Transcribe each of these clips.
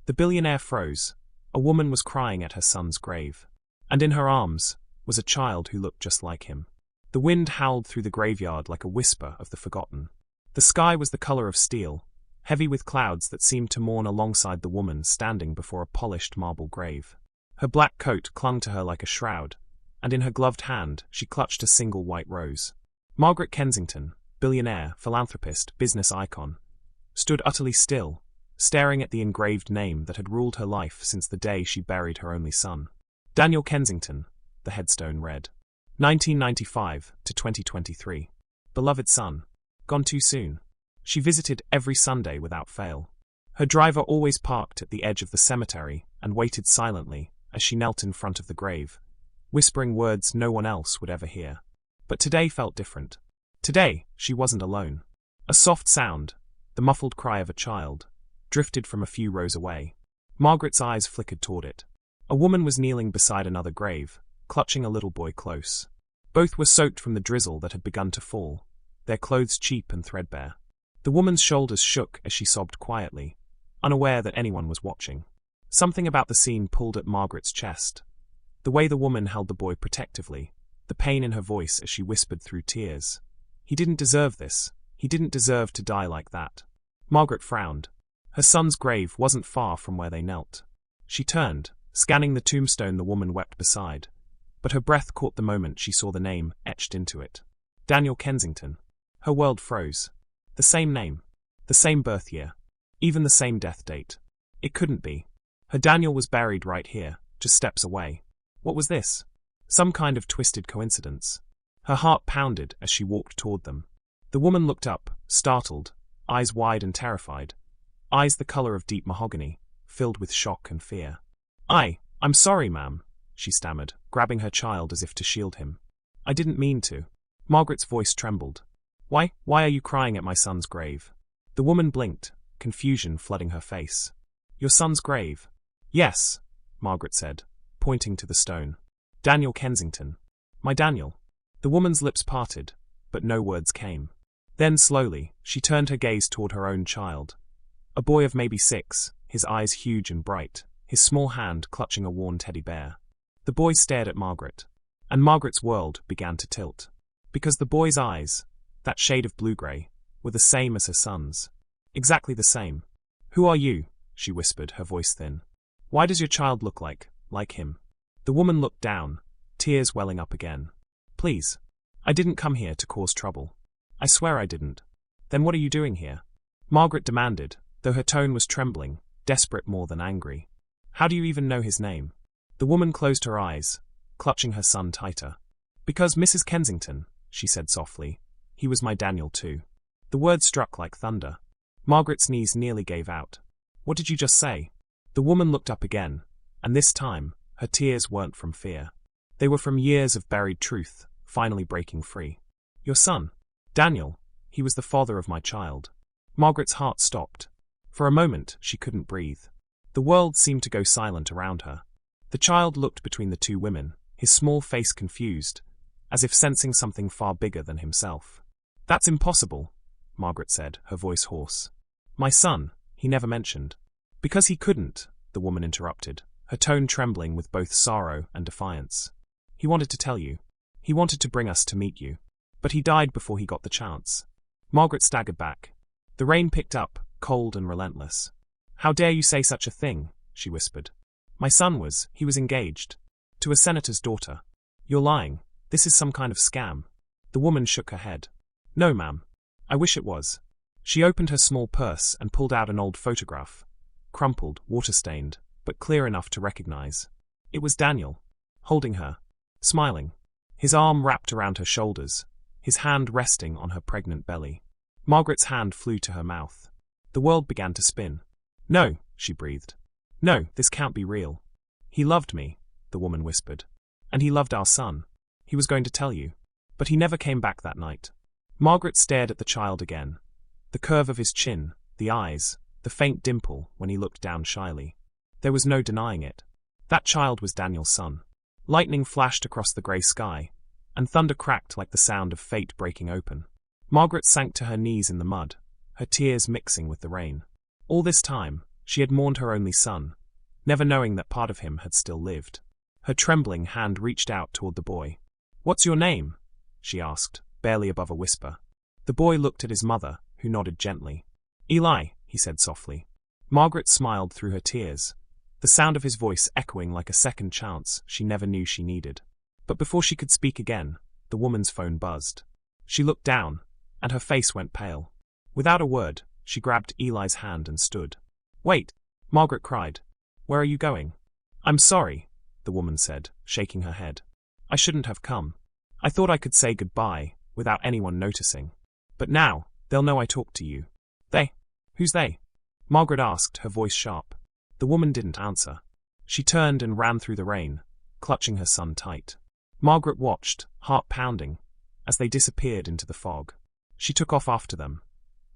The billionaire froze. A woman was crying at her son's grave. And in her arms was a child who looked just like him. The wind howled through the graveyard like a whisper of the forgotten. The sky was the color of steel, heavy with clouds that seemed to mourn alongside the woman standing before a polished marble grave. Her black coat clung to her like a shroud, and in her gloved hand she clutched a single white rose. Margaret Kensington, billionaire, philanthropist, business icon, stood utterly still, staring at the engraved name that had ruled her life since the day she buried her only son. Daniel Kensington, the headstone read. 1995 to 2023. Beloved son, gone too soon. She visited every Sunday without fail. Her driver always parked at the edge of the cemetery and waited silently as she knelt in front of the grave, whispering words no one else would ever hear. But today felt different. Today, she wasn't alone. A soft sound, the muffled cry of a child, drifted from a few rows away. Margaret's eyes flickered toward it. A woman was kneeling beside another grave, clutching a little boy close. Both were soaked from the drizzle that had begun to fall, their clothes cheap and threadbare. The woman's shoulders shook as she sobbed quietly, unaware that anyone was watching. Something about the scene pulled at Margaret's chest. The way the woman held the boy protectively, the pain in her voice as she whispered through tears. He didn't deserve this. He didn't deserve to die like that. Margaret frowned. Her son's grave wasn't far from where they knelt. She turned, scanning the tombstone the woman wept beside, but her breath caught the moment she saw the name etched into it. Daniel Kensington. Her world froze. The same name. The same birth year. Even the same death date. It couldn't be. Her Daniel was buried right here, just steps away. What was this? Some kind of twisted coincidence. Her heart pounded as she walked toward them. The woman looked up, startled, eyes wide and terrified, eyes the color of deep mahogany, filled with shock and fear. I'm sorry, ma'am, she stammered, grabbing her child as if to shield him. I didn't mean to. Margaret's voice trembled. Why are you crying at my son's grave? The woman blinked, confusion flooding her face. Your son's grave? Yes, Margaret said, pointing to the stone. Daniel Kensington. My Daniel. The woman's lips parted, but no words came. Then slowly, she turned her gaze toward her own child. A boy of maybe 6, his eyes huge and bright, his small hand clutching a worn teddy bear. The boy stared at Margaret, and Margaret's world began to tilt. Because the boy's eyes, that shade of blue-grey, were the same as her son's. Exactly the same. Who are you? She whispered, her voice thin. Why does your child look like him? The woman looked down, tears welling up again. Please. I didn't come here to cause trouble. I swear I didn't. Then what are you doing here? Margaret demanded, though her tone was trembling, desperate more than angry. How do you even know his name? The woman closed her eyes, clutching her son tighter. Because Mrs. Kensington, she said softly. He was my Daniel too. The words struck like thunder. Margaret's knees nearly gave out. What did you just say? The woman looked up again, and this time, her tears weren't from fear. They were from years of buried truth, finally breaking free. Your son, Daniel, he was the father of my child. Margaret's heart stopped. For a moment, she couldn't breathe. The world seemed to go silent around her. The child looked between the two women, his small face confused, as if sensing something far bigger than himself. That's impossible, Margaret said, her voice hoarse. My son, he never mentioned. Because he couldn't, the woman interrupted, her tone trembling with both sorrow and defiance. He wanted to tell you. He wanted to bring us to meet you. But he died before he got the chance. Margaret staggered back. The rain picked up, cold and relentless. How dare you say such a thing, she whispered. My son he was engaged. To a senator's daughter. You're lying. This is some kind of scam. The woman shook her head. No, ma'am. I wish it was. She opened her small purse and pulled out an old photograph. Crumpled, water-stained, but clear enough to recognize. It was Daniel, holding her, smiling. His arm wrapped around her shoulders, his hand resting on her pregnant belly. Margaret's hand flew to her mouth. The world began to spin. No, she breathed. No, this can't be real. He loved me, the woman whispered. And he loved our son. He was going to tell you. But he never came back that night. Margaret stared at the child again. The curve of his chin, the eyes, the faint dimple when he looked down shyly. There was no denying it. That child was Daniel's son. Lightning flashed across the grey sky, and thunder cracked like the sound of fate breaking open. Margaret sank to her knees in the mud, her tears mixing with the rain. All this time, She had mourned her only son, never knowing that part of him had still lived. Her trembling hand reached out toward the boy. "What's your name?" she asked, barely above a whisper. The boy looked at his mother, who nodded gently. "Eli," he said softly. Margaret smiled through her tears, the sound of his voice echoing like a second chance she never knew she needed. But before she could speak again, the woman's phone buzzed. She looked down, and her face went pale. Without a word, she grabbed Eli's hand and stood. "Wait!" Margaret cried. "Where are you going?" "I'm sorry," the woman said, shaking her head. "I shouldn't have come. I thought I could say goodbye, without anyone noticing. But now, they'll know I talked to you." "They? Who's they?" Margaret asked, her voice sharp. The woman didn't answer. She turned and ran through the rain, clutching her son tight. Margaret watched, heart pounding, as they disappeared into the fog. She took off after them,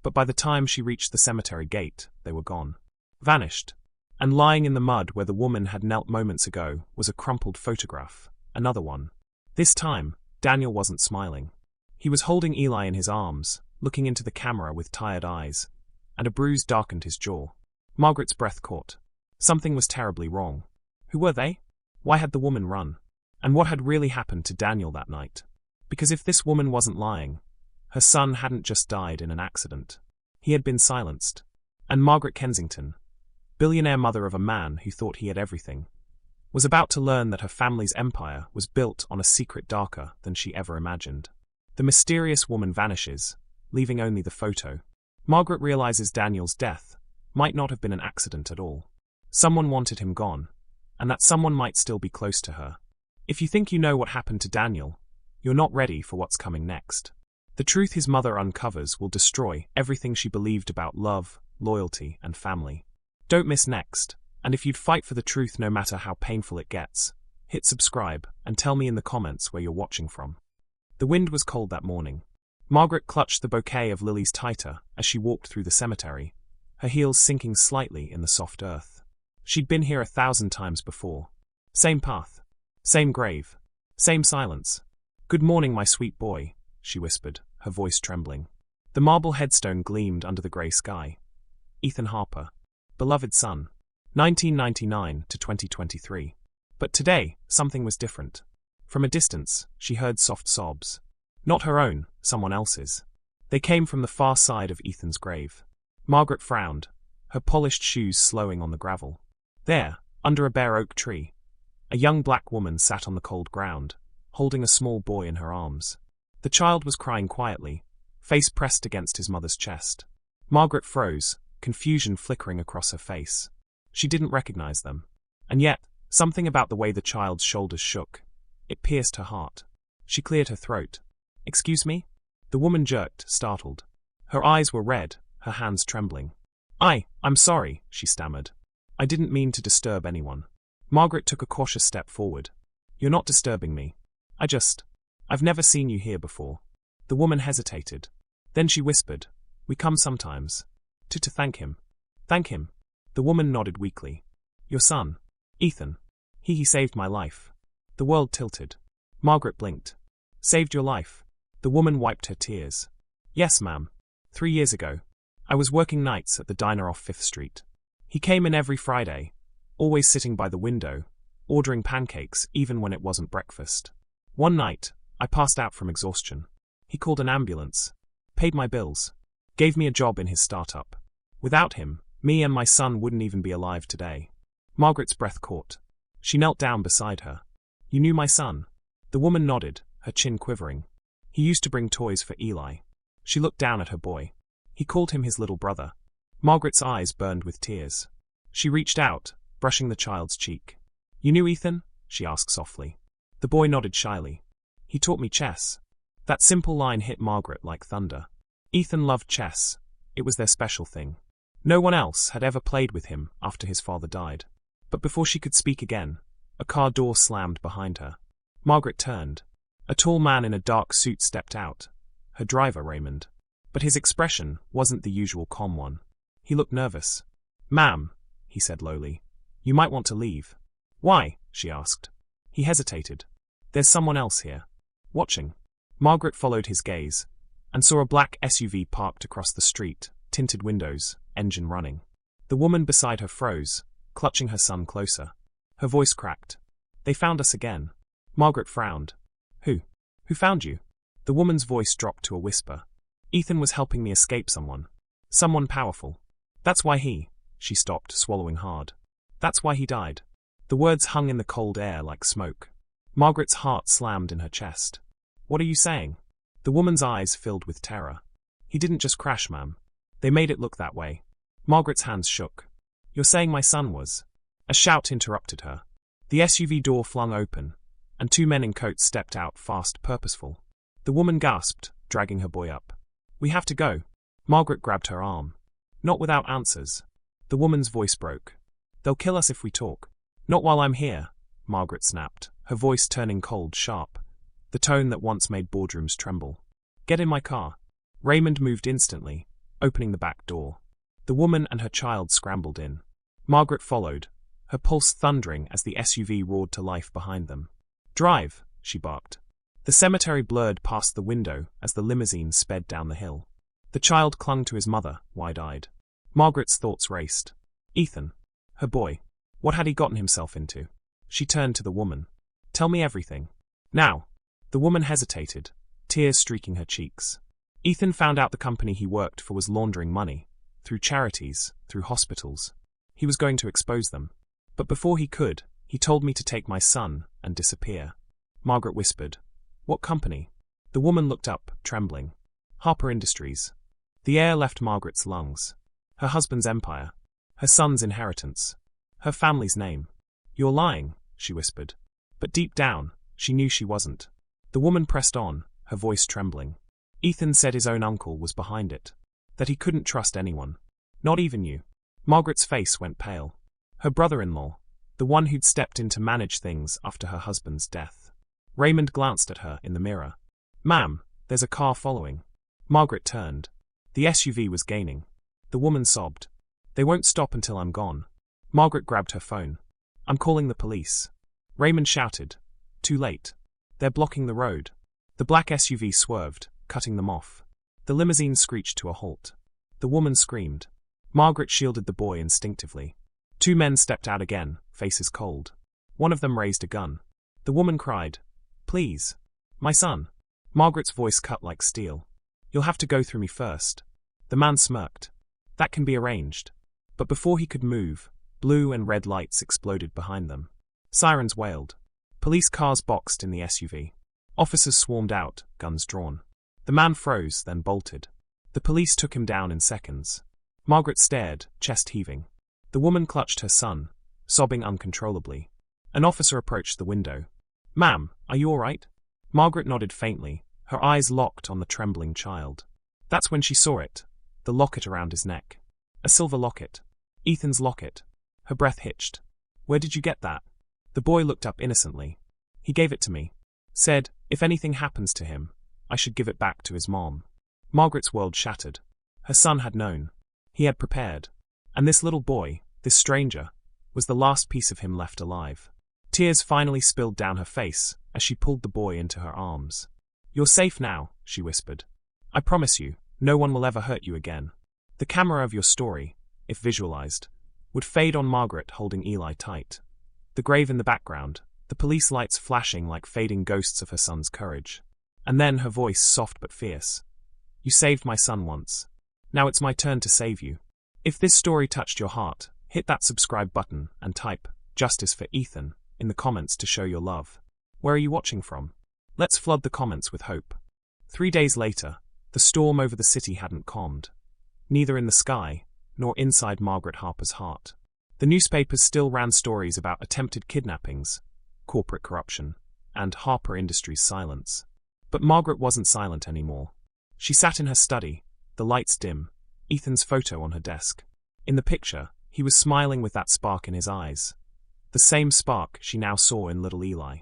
but by the time she reached the cemetery gate, they were gone. Vanished. And lying in the mud where the woman had knelt moments ago was a crumpled photograph, another one. This time, Daniel wasn't smiling. He was holding Eli in his arms, looking into the camera with tired eyes, and a bruise darkened his jaw. Margaret's breath caught. Something was terribly wrong. Who were they? Why had the woman run? And what had really happened to Daniel that night? Because if this woman wasn't lying, her son hadn't just died in an accident. He had been silenced. And Margaret Kensington, billionaire mother of a man who thought he had everything, was about to learn that her family's empire was built on a secret darker than she ever imagined. The mysterious woman vanishes, leaving only the photo. Margaret realizes Daniel's death might not have been an accident at all. Someone wanted him gone, and that someone might still be close to her. If you think you know what happened to Daniel, you're not ready for what's coming next. The truth his mother uncovers will destroy everything she believed about love, loyalty, and family. Don't miss next, and if you'd fight for the truth no matter how painful it gets, hit subscribe and tell me in the comments where you're watching from. The wind was cold that morning. Margaret clutched the bouquet of lilies tighter as she walked through the cemetery, her heels sinking slightly in the soft earth. She'd been here 1,000 times before. Same path, same grave, same silence. "Good morning, my sweet boy," she whispered, her voice trembling. The marble headstone gleamed under the grey sky. Ethan Harper, beloved son, 1999 to 2023. But today, something was different. From a distance, she heard soft sobs. Not her own, someone else's. They came from the far side of Ethan's grave. Margaret frowned, her polished shoes slowing on the gravel. There, under a bare oak tree, a young black woman sat on the cold ground, holding a small boy in her arms. The child was crying quietly, face pressed against his mother's chest. Margaret froze, confusion flickering across her face. She didn't recognize them. And yet, something about the way the child's shoulders shook. It pierced her heart. She cleared her throat. "Excuse me?" The woman jerked, startled. Her eyes were red, her hands trembling. I'm sorry," she stammered. "I didn't mean to disturb anyone." Margaret took a cautious step forward. "You're not disturbing me. I've never seen you here before." The woman hesitated. Then she whispered, "We come sometimes. To thank him." "Thank him?" The woman nodded weakly. "Your son, Ethan. He saved my life." The world tilted. Margaret blinked. "Saved your life?" The woman wiped her tears. "Yes, ma'am. 3 years ago. I was working nights at the diner off 5th Street. He came in every Friday, always sitting by the window, ordering pancakes even when it wasn't breakfast. One night, I passed out from exhaustion. He called an ambulance, paid my bills, gave me a job in his startup. Without him, me and my son wouldn't even be alive today." Margaret's breath caught. She knelt down beside her. "You knew my son?" The woman nodded, her chin quivering. "He used to bring toys for Eli." She looked down at her boy. "He called him his little brother." Margaret's eyes burned with tears. She reached out, brushing the child's cheek. "You knew Ethan?" she asked softly. The boy nodded shyly. "He taught me chess." That simple line hit Margaret like thunder. Ethan loved chess. It was their special thing. No one else had ever played with him after his father died. But before she could speak again, a car door slammed behind her. Margaret turned. A tall man in a dark suit stepped out, her driver Raymond. But his expression wasn't the usual calm one. He looked nervous. "Ma'am," he said lowly, "you might want to leave." "Why?" she asked. He hesitated. "There's someone else here. Watching." Margaret followed his gaze, and saw a black SUV parked across the street, tinted windows, engine running. The woman beside her froze, clutching her son closer. Her voice cracked. They found us again. Margaret frowned. Who? Who found you? The woman's voice dropped to a whisper. Ethan was helping me escape someone. Someone powerful. That's why he... She stopped, swallowing hard. That's why he died. The words hung in the cold air like smoke. Margaret's heart slammed in her chest. What are you saying? The woman's eyes filled with terror. He didn't just crash, ma'am. They made it look that way. Margaret's hands shook. You're saying my son was... A shout interrupted her. The SUV door flung open, and two men in coats stepped out fast, purposeful. The woman gasped, dragging her boy up. We have to go. Margaret grabbed her arm. Not without answers. The woman's voice broke. They'll kill us if we talk. Not while I'm here, Margaret snapped, her voice turning cold, sharp, the tone that once made boardrooms tremble. Get in my car. Raymond moved instantly, opening the back door. The woman and her child scrambled in. Margaret followed, her pulse thundering as the SUV roared to life behind them. Drive, she barked. The cemetery blurred past the window as the limousine sped down the hill. The child clung to his mother, wide-eyed. Margaret's thoughts raced. Ethan. Her boy. What had he gotten himself into? She turned to the woman. Tell me everything. Now. The woman hesitated, tears streaking her cheeks. Ethan found out the company he worked for was laundering money, through charities, through hospitals. He was going to expose them. But before he could, he told me to take my son and disappear. Margaret whispered. What company? The woman looked up, trembling. Harper Industries. The air left Margaret's lungs. Her husband's empire. Her son's inheritance. Her family's name. You're lying, she whispered. But deep down, she knew she wasn't. The woman pressed on, her voice trembling. Ethan said his own uncle was behind it. That he couldn't trust anyone. Not even you. Margaret's face went pale. Her brother-in-law, the one who'd stepped in to manage things after her husband's death. Raymond glanced at her in the mirror. Ma'am, there's a car following. Margaret turned. The SUV was gaining. The woman sobbed. They won't stop until I'm gone. Margaret grabbed her phone. I'm calling the police. Raymond shouted. Too late. They're blocking the road. The black SUV swerved, cutting them off. The limousine screeched to a halt. The woman screamed. Margaret shielded the boy instinctively. Two men stepped out again, faces cold. One of them raised a gun. The woman cried. Please. My son. Margaret's voice cut like steel. You'll have to go through me first. The man smirked. That can be arranged. But before he could move, blue and red lights exploded behind them. Sirens wailed. Police cars boxed in the SUV. Officers swarmed out, guns drawn. The man froze, then bolted. The police took him down in seconds. Margaret stared, chest heaving. The woman clutched her son, sobbing uncontrollably. An officer approached the window. Ma'am, are you all right? Margaret nodded faintly, her eyes locked on the trembling child. That's when she saw it, the locket around his neck. A silver locket. Ethan's locket. Her breath hitched. Where did you get that? The boy looked up innocently. He gave it to me. Said, if anything happens to him, I should give it back to his mom. Margaret's world shattered. Her son had known. He had prepared. And this little boy, this stranger, was the last piece of him left alive. Tears finally spilled down her face as she pulled the boy into her arms. You're safe now, she whispered. I promise you, no one will ever hurt you again. The camera of your story, if visualized, would fade on Margaret holding Eli tight. The grave in the background, the police lights flashing like fading ghosts of her son's courage. And then her voice soft but fierce. You saved my son once. Now it's my turn to save you. If this story touched your heart, hit that subscribe button and type "Justice for Ethan" in the comments to show your love. Where are you watching from? Let's flood the comments with hope. 3 days later, the storm over the city hadn't calmed. Neither in the sky, nor inside Margaret Harper's heart. The newspapers still ran stories about attempted kidnappings, corporate corruption, and Harper Industries' silence. But Margaret wasn't silent anymore. She sat in her study, the lights dim, Ethan's photo on her desk. In the picture, he was smiling with that spark in his eyes. The same spark she now saw in little Eli.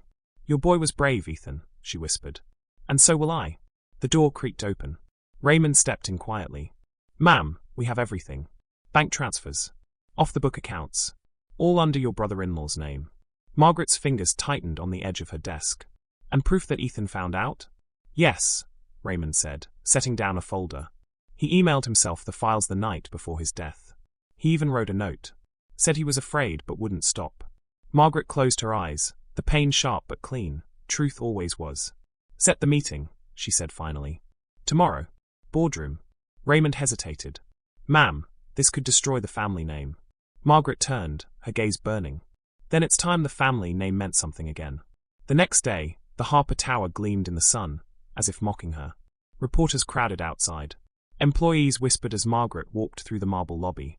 Your boy was brave, Ethan, she whispered. And so will I. The door creaked open. Raymond stepped in quietly. Ma'am, we have everything. Bank transfers. Off-the-book accounts. All under your brother-in-law's name. Margaret's fingers tightened on the edge of her desk. And proof that Ethan found out? Yes, Raymond said, setting down a folder. He emailed himself the files the night before his death. He even wrote a note. Said he was afraid but wouldn't stop. Margaret closed her eyes, the pain sharp but clean. Truth always was. Set the meeting, she said finally. Tomorrow. Boardroom. Raymond hesitated. Ma'am, this could destroy the family name. Margaret turned, her gaze burning. Then it's time the family name meant something again. The next day, the Harper Tower gleamed in the sun, as if mocking her. Reporters crowded outside. Employees whispered as Margaret walked through the marble lobby.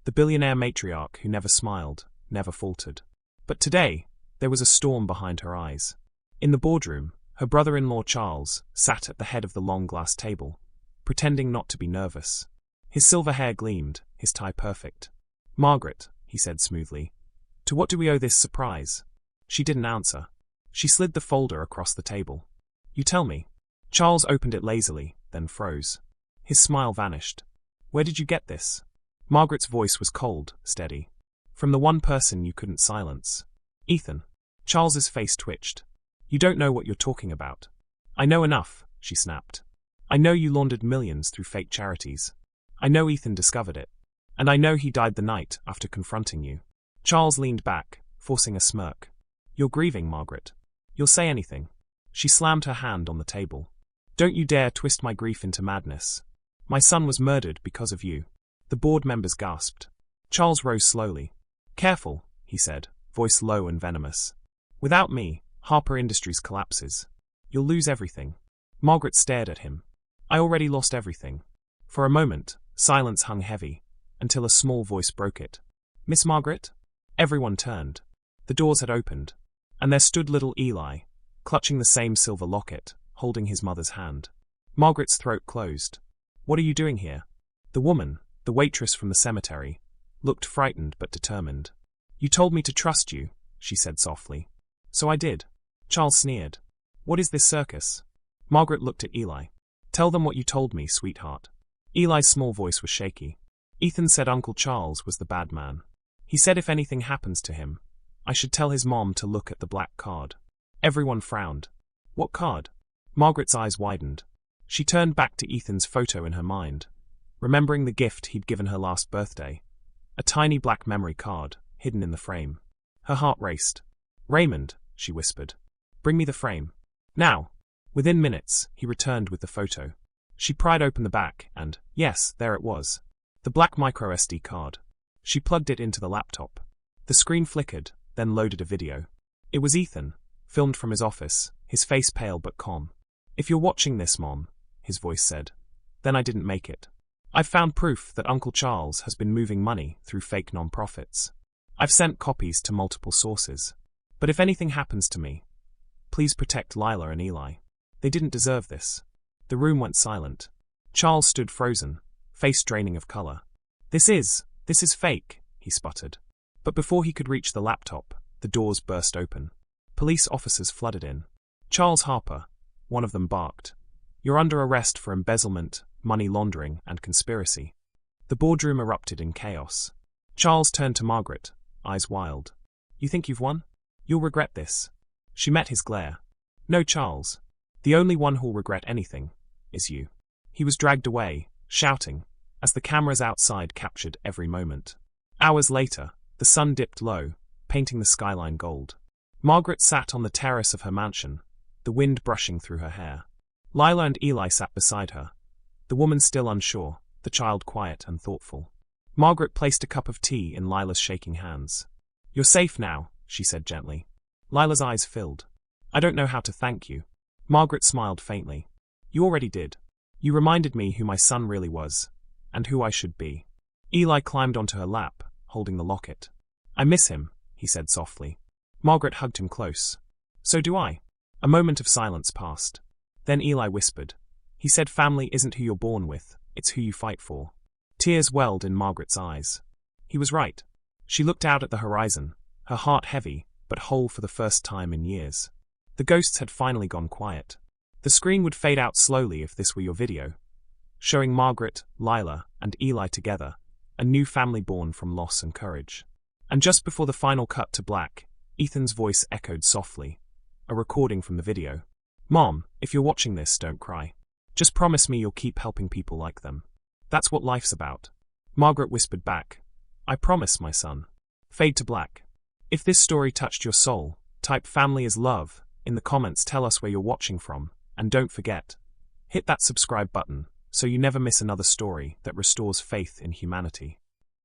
The billionaire matriarch who never smiled, never faltered. But today, there was a storm behind her eyes. In the boardroom, her brother-in-law Charles sat at the head of the long glass table, pretending not to be nervous. His silver hair gleamed, his tie perfect. Margaret, he said smoothly, to what do we owe this surprise? She didn't answer. She slid the folder across the table. You tell me. Charles opened it lazily, then froze. His smile vanished. Where did you get this? Margaret's voice was cold, steady. From the one person you couldn't silence. Ethan. Charles's face twitched. You don't know what you're talking about. I know enough, she snapped. I know you laundered millions through fake charities. I know Ethan discovered it. And I know he died the night after confronting you. Charles leaned back, forcing a smirk. You're grieving, Margaret. You'll say anything. She slammed her hand on the table. Don't you dare twist my grief into madness. My son was murdered because of you. The board members gasped. Charles rose slowly. Careful, he said, voice low and venomous. Without me, Harper Industries collapses. You'll lose everything. Margaret stared at him. I already lost everything. For a moment, silence hung heavy, until a small voice broke it. Miss Margaret? Everyone turned. The doors had opened, and there stood little Eli, clutching the same silver locket, holding his mother's hand. Margaret's throat closed. What are you doing here? The woman, the waitress from the cemetery, looked frightened but determined. You told me to trust you, she said softly. So I did. Charles sneered. What is this circus? Margaret looked at Eli. Tell them what you told me, sweetheart. Eli's small voice was shaky. Ethan said Uncle Charles was the bad man. He said if anything happens to him, I should tell his mom to look at the black card. Everyone frowned. What card? Margaret's eyes widened. She turned back to Ethan's photo in her mind, remembering the gift he'd given her last birthday. A tiny black memory card, hidden in the frame. Her heart raced. Raymond, she whispered. Bring me the frame. Now. Within minutes, he returned with the photo. She pried open the back, and, yes, there it was. The black microSD card. She plugged it into the laptop. The screen flickered, then loaded a video. It was Ethan, filmed from his office, his face pale but calm. If you're watching this, Mom, his voice said, then I didn't make it. I've found proof that Uncle Charles has been moving money through fake non-profits. I've sent copies to multiple sources. But if anything happens to me, please protect Lila and Eli. They didn't deserve this. The room went silent. Charles stood frozen, face draining of color. This is fake, he sputtered. But before he could reach the laptop, the doors burst open. Police officers flooded in. Charles Harper, one of them barked. You're under arrest for embezzlement, money laundering, and conspiracy. The boardroom erupted in chaos. Charles turned to Margaret, eyes wild. You think you've won? You'll regret this. She met his glare. No, Charles. The only one who'll regret anything is you. He was dragged away, shouting, as the cameras outside captured every moment. Hours later, the sun dipped low, painting the skyline gold. Margaret sat on the terrace of her mansion, the wind brushing through her hair. Lila and Eli sat beside her, the woman still unsure, the child quiet and thoughtful. Margaret placed a cup of tea in Lila's shaking hands. You're safe now, she said gently. Lila's eyes filled. I don't know how to thank you. Margaret smiled faintly. You already did. You reminded me who my son really was, and who I should be. Eli climbed onto her lap, holding the locket. I miss him, he said softly. Margaret hugged him close. So do I. A moment of silence passed. Then Eli whispered. He said family isn't who you're born with, it's who you fight for. Tears welled in Margaret's eyes. He was right. She looked out at the horizon, her heart heavy, but whole for the first time in years. The ghosts had finally gone quiet. The screen would fade out slowly if this were your video, showing Margaret, Lila, and Eli together, a new family born from loss and courage. And just before the final cut to black, Ethan's voice echoed softly, a recording from the video. Mom, if you're watching this, don't cry. Just promise me you'll keep helping people like them. That's what life's about. Margaret whispered back, I promise, my son. Fade to black. If this story touched your soul, type family is love in the comments, tell us where you're watching from, and don't forget, hit that subscribe button so you never miss another story that restores faith in humanity.